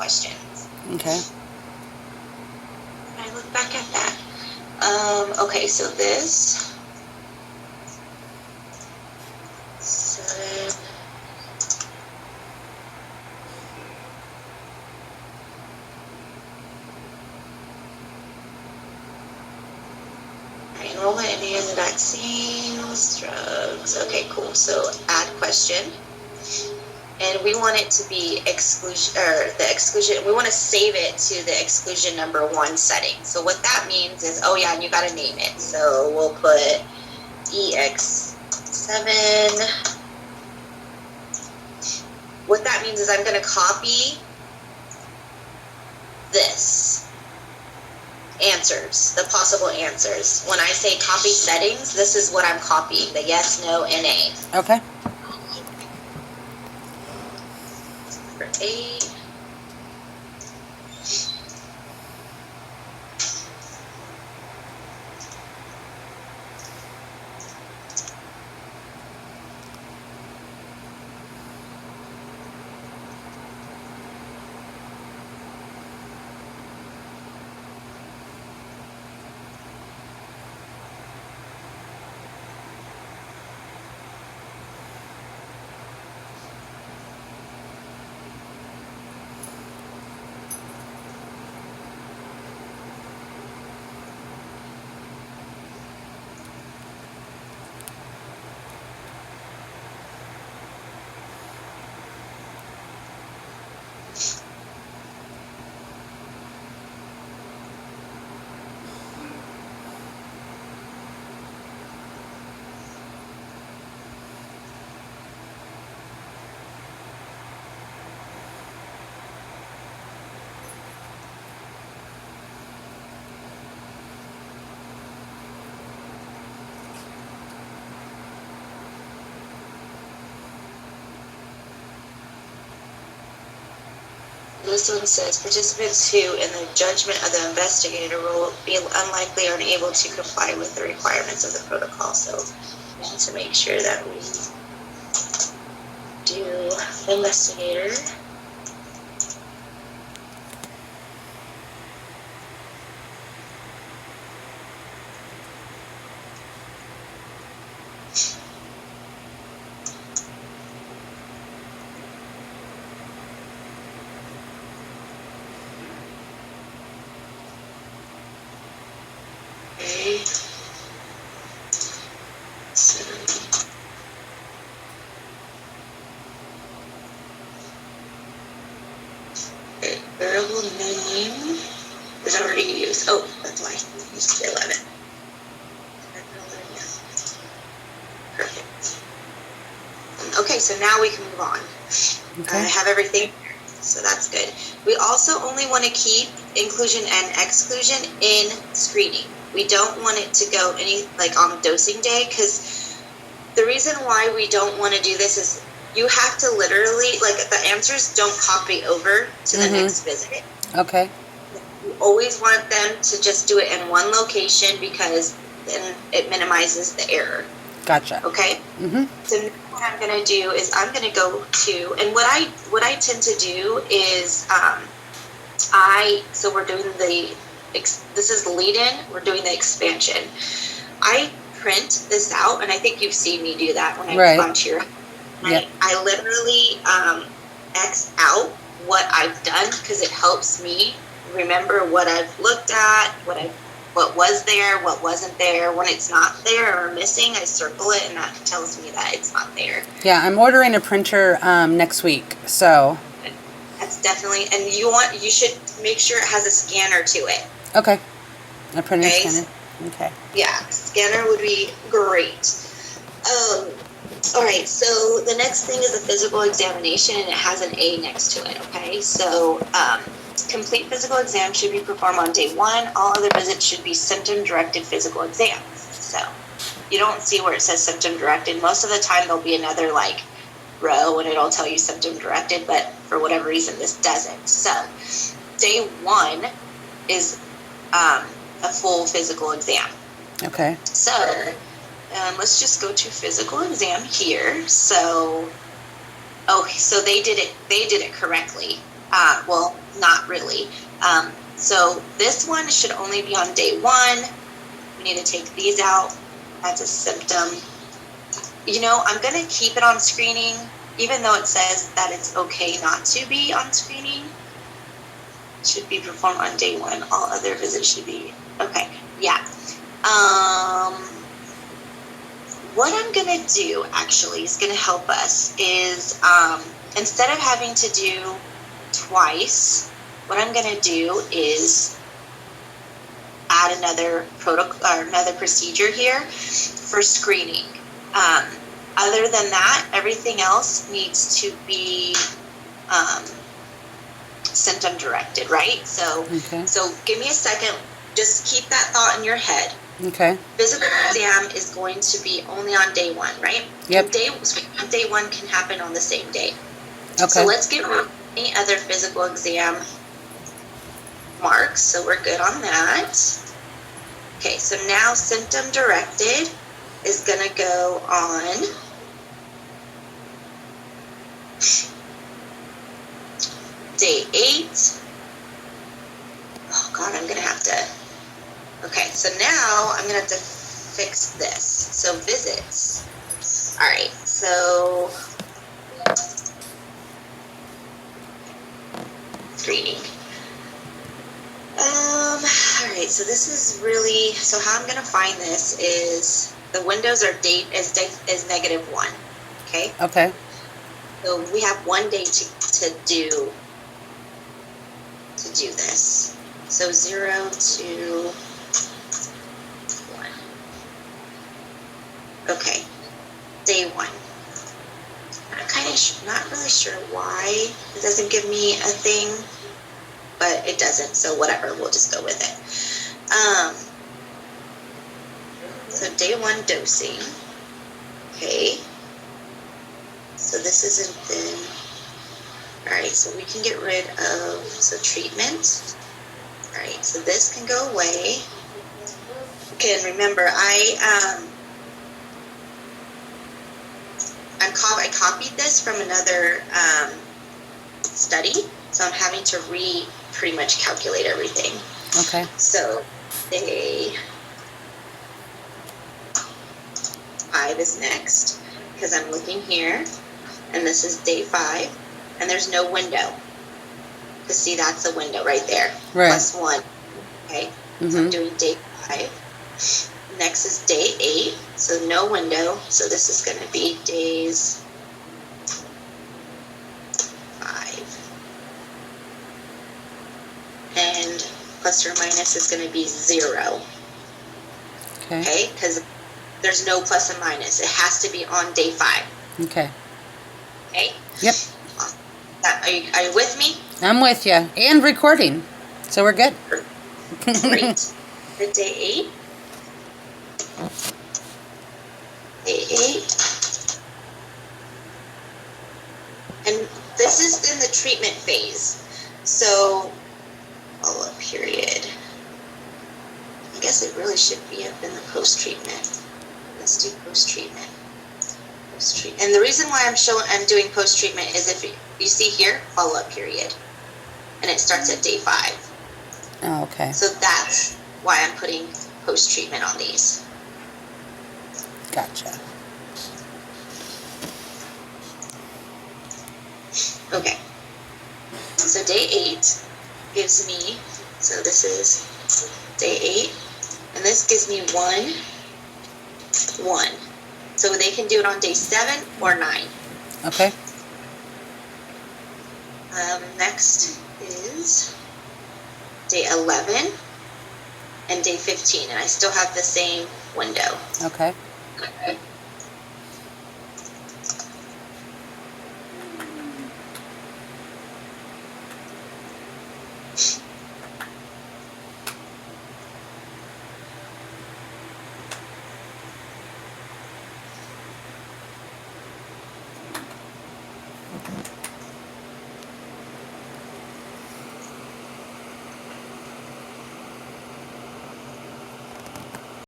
questions. Okay. I look back at that. Okay, so this. 7. Enrollment in the vaccines, drugs. Okay, cool. So add question. And we want it to be exclusion, or the exclusion, we want to save it to the exclusion number 1 setting. So what that means is, oh yeah, and you got to name it. So we'll put EX7. What that means is I'm going to copy this. Answers, the possible answers. When I say copy settings, this is what I'm copying, the yes, no, NA. Okay. Number 8. This one says participants who, in the judgment of the investigator, will be unlikely or unable to comply with the requirements of the protocol. So we need to make sure that we do investigator. Variable name is already used. Oh, that's why. Used 11. Perfect. Okay, so now we can move on. Okay. I have everything, so that's good. We also only want to keep inclusion and exclusion in screening. We don't want it to go any, like on dosing day, because the reason why we don't want to do this is you have to literally, like, the answers don't copy over to the next visit. Okay. You always want them to just do it in one location, because then it minimizes the error. Gotcha. Okay? So what I'm going to do is I'm going to go to, and what I tend to do is so we're doing this is the lead-in, we're doing the expansion. I print this out, and I think you've seen me do that when I've gone to your. Yep. I literally X out what I've done, because it helps me remember what I've looked at, what was there, what wasn't there. When it's not there or missing, I circle it, and that tells me that it's not there. Yeah, I'm ordering a printer next week, so. That's definitely, and you should make sure it has a scanner to it. Okay. A printer scanner. Okay. Yeah, scanner would be great. All right, so the next thing is a physical examination, and it has an A next to it, okay? So complete physical exam should be performed on day 1. All other visits should be symptom-directed physical exams. So you don't see where it says symptom-directed. Most of the time there'll be another, like, row, and it'll tell you symptom-directed, but for whatever reason this doesn't. So day 1 is a full physical exam. Okay. So let's just go to physical exam here. So they did it correctly. Well, not really. So this one should only be on day 1. We need to take these out. That's a symptom. You know, I'm going to keep it on screening, even though it says that it's okay not to be on screening. It should be performed on day 1. All other visits should be, okay, yeah. What I'm going to do, actually, is going to help us is, instead of having to do twice, what I'm going to do is add another protocol or another procedure here for screening. Other than that, everything else needs to be symptom directed, right? So, Okay. so give me a second. Just keep that thought in your head. Okay. Physical exam is going to be only on day 1, right? Yep. And day 1 can happen on the same day. Okay. So let's get rid of any other physical exam marks. So we're good on that. Okay, so now symptom directed is going to go on day 8. Oh God, I'm going to have to. Okay, so now I'm going to have to fix this. So visits. All right, so screening. All right, so this is really, so how I'm going to find this is the windows are date is -1. Okay. Okay. So we have 1 day to do this. So 0 to 1. Okay. Day 1. I'm kind of not really sure why it doesn't give me a thing, but it doesn't. So whatever, we'll just go with it. So day 1 dosing. Okay. So this isn't then. All right, so we can get rid of, so treatment. All right, so this can go away. Okay, and remember, I copied this from another study, so I'm having to pretty much calculate everything. Okay. So day 5 is next, because I'm looking here, and this is day 5, and there's no window. Because see, that's a window right there. Right. +1. Okay. So I'm doing day 5. Next is day 8, so no window. So this is going to be days 5. And plus or minus is going to be 0. Okay. Okay, because there's no plus and minus. It has to be on day 5. Okay. Okay? Yep. Are you with me? I'm with you. And recording. So we're good. Great. The day 8. Day 8. And this is in the treatment phase. So, follow-up period. I guess it really should be up in the post-treatment. Let's do post-treatment. Post-treatment. And the reason why I'm doing post-treatment is if you see here, follow-up period. And it starts at day 5. Oh, okay. So that's why I'm putting post-treatment on these. Gotcha. Okay. So day 8 gives me, so this is day 8, and this gives me 1. So they can do it on day 7 or 9. Okay. Next is day 11 and day 15, and I still have the same window. Okay.